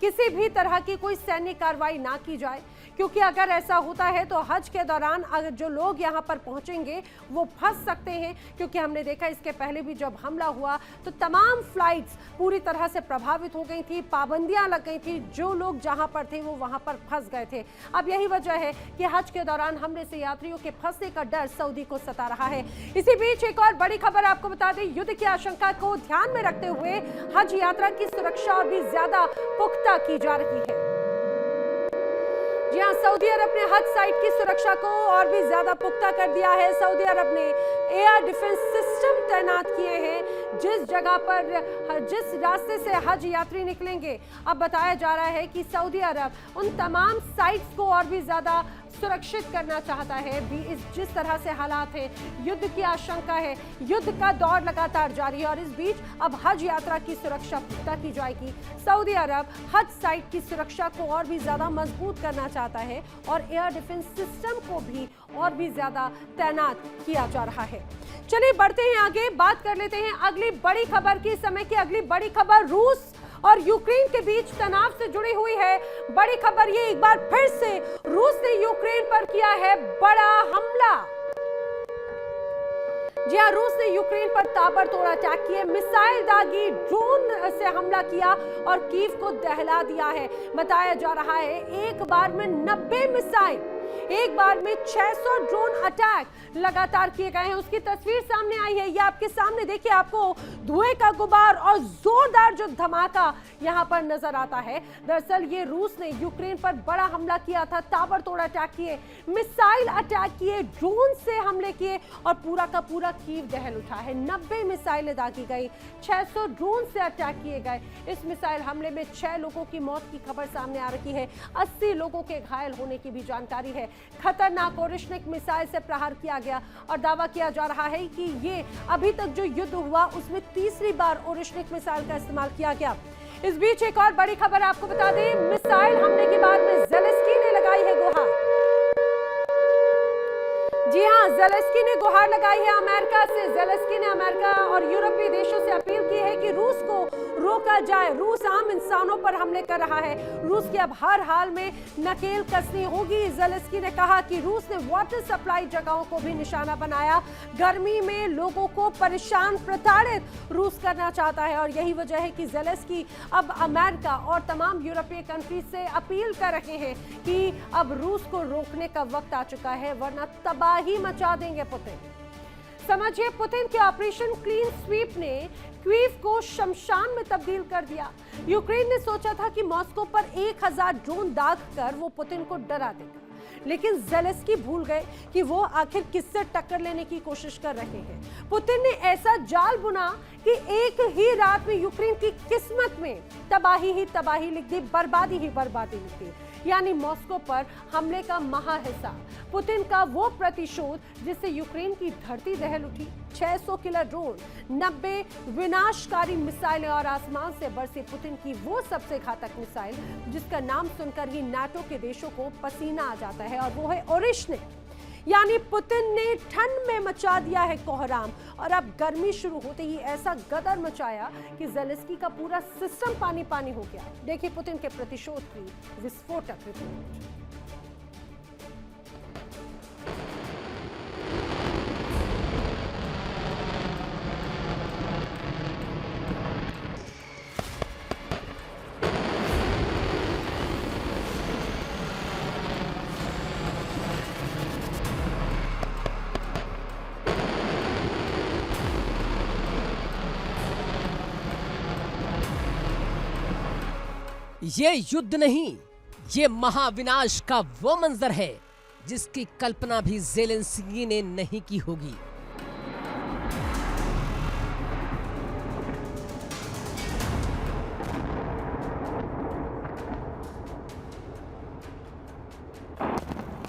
किसी भी तरह की कोई सैन्य कार्रवाई ना की जाए, क्योंकि अगर ऐसा होता है तो हज के दौरान अगर जो लोग यहाँ पर पहुंचेंगे वो फंस सकते हैं। क्योंकि हमने देखा इसके पहले भी जब हमला हुआ तो तमाम फ्लाइट्स पूरी तरह से प्रभावित हो गई थी, पाबंदियां लग गई थी, जो लोग जहां पर थे वो वहां पर फंस गए थे। अब यही वजह है कि हज के दौरान हमले से यात्रियों के फंसने का डर सऊदी को सता रहा है। इसी बीच एक और बड़ी खबर आपको बता दें, युद्ध की आशंका को ध्यान में रखते हुए हज यात्रा की सुरक्षा और भी ज्यादा पुख्ता की जा रही है। जी हां, सऊदी अरब ने हज साइट की सुरक्षा को और भी ज्यादा पुख्ता कर दिया है। सऊदी अरब ने एयर डिफेंस सिस्टम तैनात किए हैं जिस जगह पर, जिस रास्ते से हज यात्री निकलेंगे। अब बताया जा रहा है कि सऊदी अरब उन तमाम साइट्स को और भी ज्यादा सुरक्षित करना चाहता है। भी जिस तरह से हालात हैं, युद्ध की आशंका है, युद्ध का दौर लगातार जारी है और इस बीच अब हज यात्रा की सुरक्षा पुख्ता की जाएगी। सऊदी अरब हज साइट की सुरक्षा को और भी ज्यादा मजबूत करना चाहता है और एयर डिफेंस सिस्टम को भी और भी ज्यादा तैनात किया जा रहा है। चलिए बढ़ते हैं आगे, बात कर लेते हैं अगली बड़ी खबर की। समय की अगली बड़ी खबर रूस और यूक्रेन के बीच तनाव से जुड़ी हुई है। बड़ी खबर ये, एक बार फिर से रूस ने यूक्रेन पर किया है बड़ा हमला। जी हां, रूस ने यूक्रेन पर ताबड़तोड़ अटैक किए, मिसाइल दागी, ड्रोन से हमला किया और कीव को दहला दिया है। बताया जा रहा है एक बार में 90 मिसाइल, एक बार में 600 ड्रोन अटैक लगातार किए गए हैं। उसकी तस्वीर सामने आई है, ये आपके सामने देखिए, आपको धुएं का गुबार और जोरदार जो धमाका यहां पर नजर आता है। दरअसल ये रूस ने यूक्रेन पर बड़ा हमला किया था, ताबड़तोड़ अटैक किए, मिसाइल अटैक किए, ड्रोन से हमले किए और पूरा का पूरा कीव दहल उठा है। 90 मिसाइलें दागी गई, 600 ड्रोन से अटैक किए गए। इस मिसाइल हमले में 6 लोगों की मौत की खबर सामने आ रही है, 80 लोगों के घायल होने की भी जानकारी है। खतरनाक ओरिश्निक मिसाइल से प्रहार किया गया और दावा किया जा रहा है कि ये अभी तक जो युद्ध हुआ उसमें तीसरी बार ओरिश्निक मिसाइल का इस्तेमाल किया गया। इस बीच एक और बड़ी खबर आपको बता दें, मिसाइल हमले के बाद में ज़ेलेंस्की ने लगाई है गुहार। जी हाँ, ज़ेलेंस्की ने गुहार लगाई है अमेरिका से। ज़ेलेंस्की ने अमेरिका और यूरोपीय देशों से अपील की है कि रूस को रोका जाए। रूस आम इंसानों पर हमले कर रहा है। रूस की अब हर हाल में नकेल कसनी होगी। ज़ेलेंस्की ने कहा कि रूस ने वाटर सप्लाई जगहों को भी निशाना बनाया। गर्मी में लोगों को परेशान, प्रताड़ित रूस करना चाहता है और यही वजह है कि ज़ेलेंस्की अब अमेरिका और तमाम यूरोपीय कंट्रीज से अपील कर रहे हैं कि अब रूस को रोकने का वक्त आ चुका है, वरना तबाही मचा देंगे पुतिन। समझिए, पुतिन के ऑपरेशन क्लीन स्वीप ने कीव को शमशान में तब्दील कर दिया। यूक्रेन ने सोचा था कि मॉस्को पर 1000 ड्रोन दागकर वो पुतिन को डरा देगा, लेकिन ज़ेलेंस्की भूल गए कि वो आखिर किससे टक्कर लेने की कोशिश कर रहे हैं। पुतिन ने ऐसा जाल बुना कि एक ही रात में यूक्रेन की किस्मत में तबाही ही तबाही लिख दी, बर्बादी ही बर्बादी लिख दी। यानी मॉस्को पर हमले का महाहिसाब, पुतिन का वो प्रतिशोध जिससे यूक्रेन की धरती दहल उठी। 600 किलर ड्रोन, 90 विनाशकारी मिसाइलें और आसमान से बरसी पुतिन की वो सबसे घातक मिसाइल जिसका नाम सुनकर ही नाटो के देशों को पसीना आ जाता है, और वो है ओरिशने। यानी पुतिन ने ठंड में मचा दिया है कोहराम, और अब गर्मी शुरू होते ही ऐसा गदर मचाया कि ज़ेलेंस्की का पूरा सिस्टम पानी पानी हो गया। देखिए पुतिन के प्रतिशोध की विस्फोटक रिपोर्ट। ये युद्ध नहीं, ये महाविनाश का वो मंजर है जिसकी कल्पना भी ज़ेलेंस्की ने नहीं की होगी।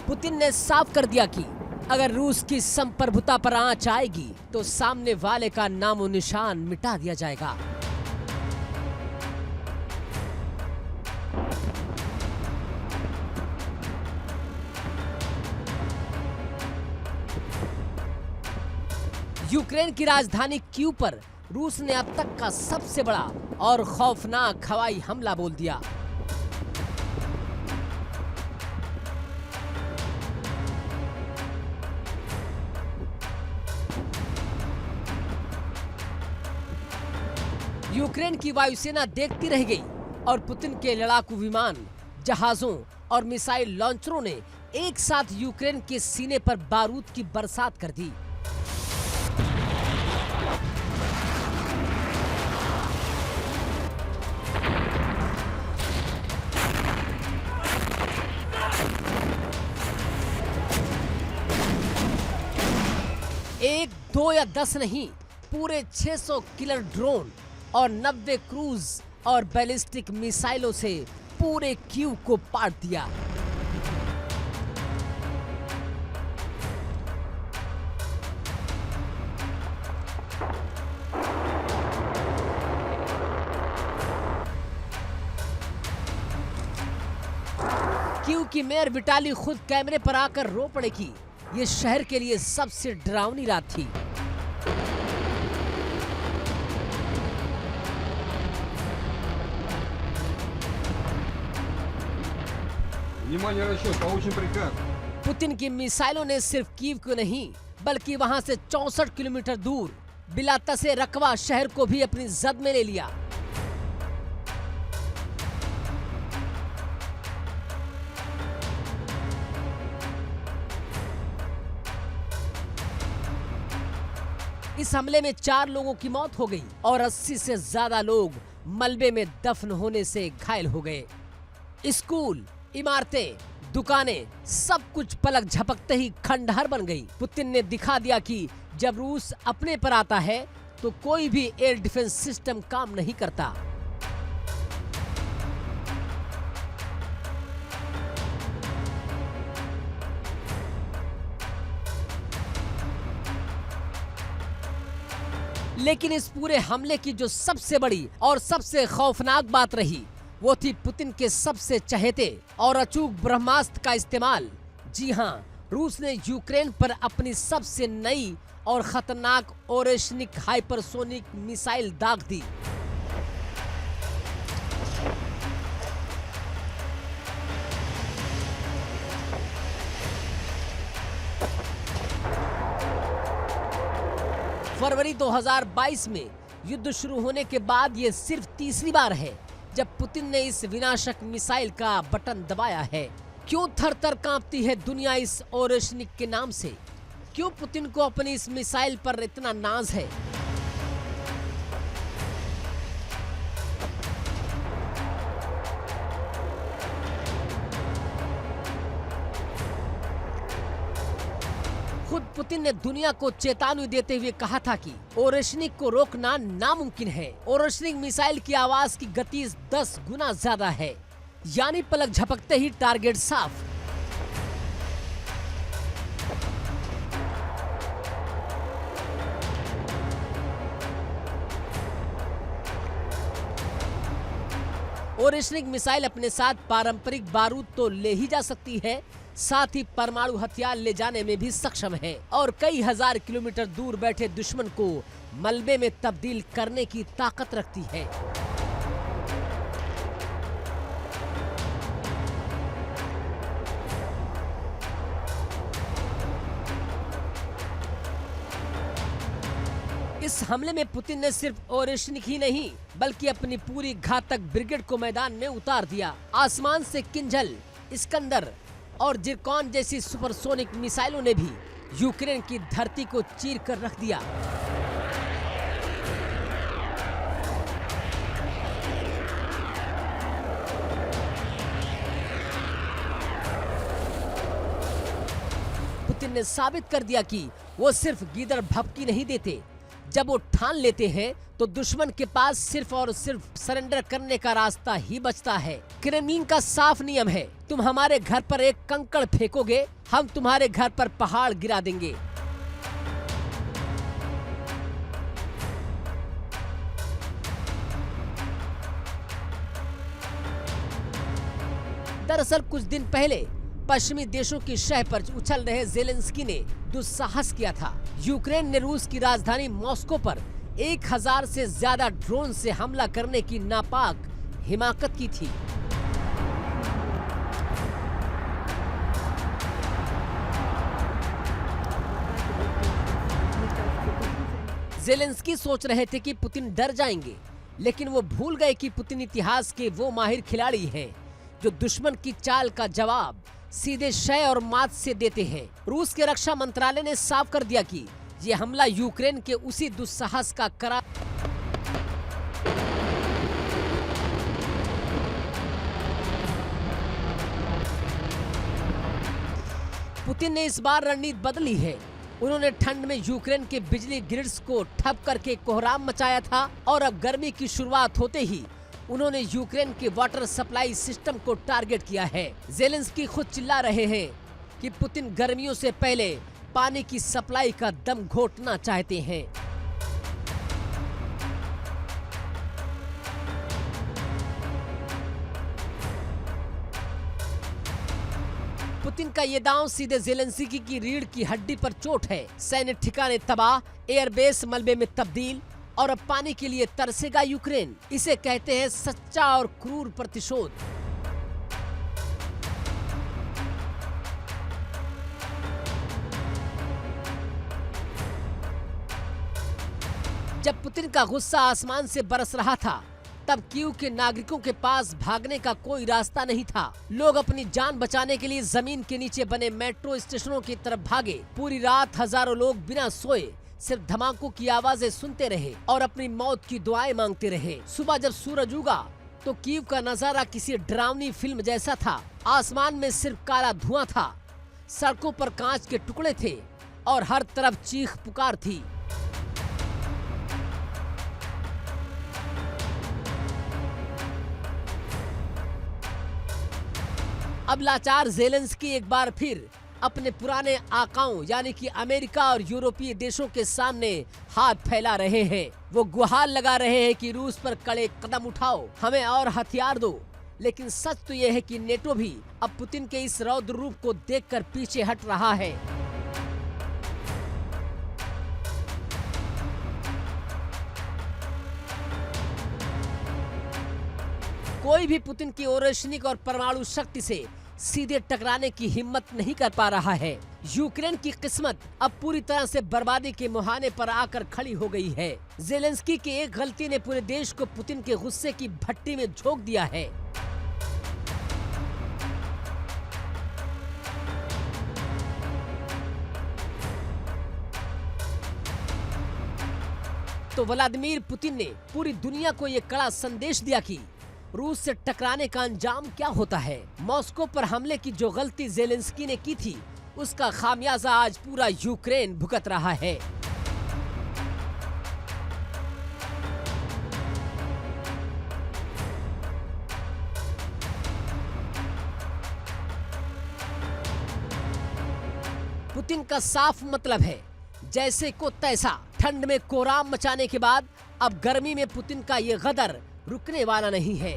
पुतिन ने साफ कर दिया कि अगर रूस की संप्रभुता पर आंच आएगी तो सामने वाले का नामो निशान मिटा दिया जाएगा। यूक्रेन की राजधानी कीव पर रूस ने अब तक का सबसे बड़ा और खौफनाक हवाई हमला बोल दिया। यूक्रेन की वायुसेना देखती रह गई और पुतिन के लड़ाकू विमान, जहाजों और मिसाइल लॉन्चरों ने एक साथ यूक्रेन के सीने पर बारूद की बरसात कर दी। एक, दो या 10 नहीं, पूरे 600 किलर ड्रोन और 90 क्रूज और बैलिस्टिक मिसाइलों से पूरे कीव को पाट दिया। कीव की मेयर विटाली खुद कैमरे पर आकर रो पड़े कि ये शहर के लिए सबसे डरावनी रात थी। पुतिन की मिसाइलों ने सिर्फ कीव को नहीं बल्कि वहां से 64 किलोमीटर दूर बिलाता से रकवा शहर को भी अपनी जद में ले लिया। इस हमले में 4 लोगों की मौत हो गई और 80 से ज्यादा लोग मलबे में दफन होने से घायल हो गए। स्कूल, इमारतें, दुकानें, सब कुछ पलक झपकते ही खंडहर बन गई। पुतिन ने दिखा दिया कि जब रूस अपने पर आता है तो कोई भी एयर डिफेंस सिस्टम काम नहीं करता। लेकिन इस पूरे हमले की जो सबसे बड़ी और सबसे खौफनाक बात रही वो थी पुतिन के सबसे चहेते और अचूक ब्रह्मास्त्र का इस्तेमाल। जी हां, रूस ने यूक्रेन पर अपनी सबसे नई और खतरनाक ओरेशनिक हाइपरसोनिक मिसाइल दाग दी। फरवरी 2022 में युद्ध शुरू होने के बाद ये सिर्फ तीसरी बार है जब पुतिन ने इस विनाशक मिसाइल का बटन दबाया है। क्यों थर-थर कांपती है दुनिया इस ओरेशनिक के नाम से? क्यों पुतिन को अपनी इस मिसाइल पर इतना नाज है? खुद पुतिन ने दुनिया को चेतावनी देते हुए कहा था कि ओरेशनिक को रोकना नामुमकिन है। ओरेशनिक मिसाइल की आवाज की गति 10 गुना ज्यादा है, यानी पलक झपकते ही टारगेट साफ। ओरेशनिक मिसाइल अपने साथ पारंपरिक बारूद तो ले ही जा सकती है, साथ ही परमाणु हथियार ले जाने में भी सक्षम है और कई हजार किलोमीटर दूर बैठे दुश्मन को मलबे में तब्दील करने की ताकत रखती है। इस हमले में पुतिन ने सिर्फ ओरेशनिक ही नहीं बल्कि अपनी पूरी घातक ब्रिगेड को मैदान में उतार दिया। आसमान से किंजल, इस्कंदर और जिरकॉन जैसी सुपरसोनिक मिसाइलों ने भी यूक्रेन की धरती को चीर कर रख दिया। पुतिन ने साबित कर दिया कि वो सिर्फ गीदड़ भभकी नहीं देते। जब वो ठान लेते हैं तो दुश्मन के पास सिर्फ और सिर्फ सरेंडर करने का रास्ता ही बचता है। क्रेमलिन का साफ नियम है, तुम हमारे घर पर एक कंकड़ फेंकोगे, हम तुम्हारे घर पर पहाड़ गिरा देंगे। दरअसल कुछ दिन पहले पश्चिमी देशों की शह पर उछल रहे ज़ेलेंस्की ने दुस्साहस किया था। यूक्रेन ने रूस की राजधानी मॉस्को पर 1000 से ज्यादा ड्रोन से हमला करने की नापाक हिमाकत की थी। ज़ेलेंस्की सोच रहे थे कि पुतिन डर जाएंगे, लेकिन वो भूल गए कि पुतिन इतिहास के वो माहिर खिलाड़ी हैं जो दुश्मन की चाल का जवाब सीधे शय और मात से देते हैं। रूस के रक्षा मंत्रालय ने साफ कर दिया कि ये हमला यूक्रेन के उसी दुस्साहस का करा। पुतिन ने इस बार रणनीति बदली है। उन्होंने ठंड में यूक्रेन के बिजली ग्रिड्स को ठप करके कोहराम मचाया था और अब गर्मी की शुरुआत होते ही उन्होंने यूक्रेन के वाटर सप्लाई सिस्टम को टारगेट किया है। ज़ेलेंस्की खुद चिल्ला रहे हैं कि पुतिन गर्मियों से पहले पानी की सप्लाई का दम घोटना चाहते हैं। पुतिन का ये दांव सीधे ज़ेलेंस्की की रीढ़ की हड्डी पर चोट है। सैन्य ठिकाने तबाह, एयरबेस मलबे में तब्दील और अब पानी के लिए तरसेगा यूक्रेन। इसे कहते हैं सच्चा और क्रूर प्रतिशोध। जब पुतिन का गुस्सा आसमान से बरस रहा था, तब कीव के नागरिकों के पास भागने का कोई रास्ता नहीं था। लोग अपनी जान बचाने के लिए जमीन के नीचे बने मेट्रो स्टेशनों की तरफ भागे। पूरी रात हजारों लोग बिना सोए सिर्फ धमाकों की आवाजें सुनते रहे और अपनी मौत की दुआएं मांगते रहे। सुबह जब सूरज उगा तो कीव का नजारा किसी डरावनी फिल्म जैसा था। आसमान में सिर्फ काला धुआं था, सड़कों पर कांच के टुकड़े थे और हर तरफ चीख पुकार थी। अब लाचार ज़ेलेंस्की एक बार फिर अपने पुराने आकाओं यानी कि अमेरिका और यूरोपीय देशों के सामने हाथ फैला रहे हैं। वो गुहार लगा रहे हैं कि रूस पर कड़े कदम उठाओ, हमें और हथियार दो। लेकिन सच तो यह है कि नेटो भी अब पुतिन के इस रौद्र रूप को देखकर पीछे हट रहा है। कोई भी पुतिन की औरेशनिक और परमाणु शक्ति से सीधे टकराने की हिम्मत नहीं कर पा रहा है। यूक्रेन की किस्मत अब पूरी तरह से बर्बादी के मुहाने पर आकर खड़ी हो गई है। जेलेंस्की की एक गलती ने पूरे देश को पुतिन के गुस्से की भट्टी में झोंक दिया है। तो व्लादिमीर पुतिन ने पूरी दुनिया को ये कड़ा संदेश दिया कि रूस से टकराने का अंजाम क्या होता है। मॉस्को पर हमले की जो गलती जेलेंस्की ने की थी, उसका खामियाजा आज पूरा यूक्रेन भुगत रहा है। पुतिन का साफ मतलब है, जैसे को तैसा। ठंड में कोहराम मचाने के बाद अब गर्मी में पुतिन का ये गदर रुकने वाला नहीं है।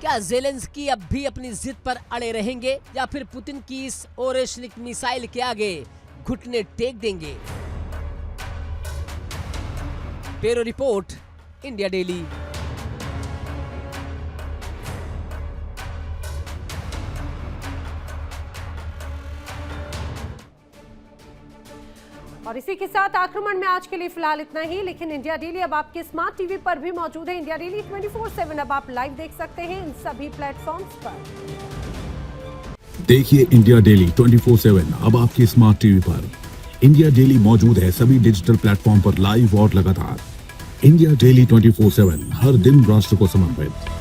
क्या जेलेंस्की अब भी अपनी जिद पर अड़े रहेंगे या फिर पुतिन की इस ओरेशनिक मिसाइल के आगे घुटने टेक देंगे? Bureau report, India daily. और इसी के साथ आक्रमण में आज के लिए फिलहाल इतना ही, लेकिन इंडिया डेली अब आपके स्मार्ट टीवी पर भी मौजूद है। इंडिया डेली 24/7 अब आप लाइव देख सकते हैं इन सभी प्लेटफॉर्म्स पर। देखिए इंडिया डेली 24/7 अब आपके स्मार्ट टीवी पर। इंडिया डेली मौजूद है सभी डिजिटल प्लेटफॉर्म पर लाइव और लगातार। इंडिया डेली 24/7 हर दिन राष्ट्र को समर्पित।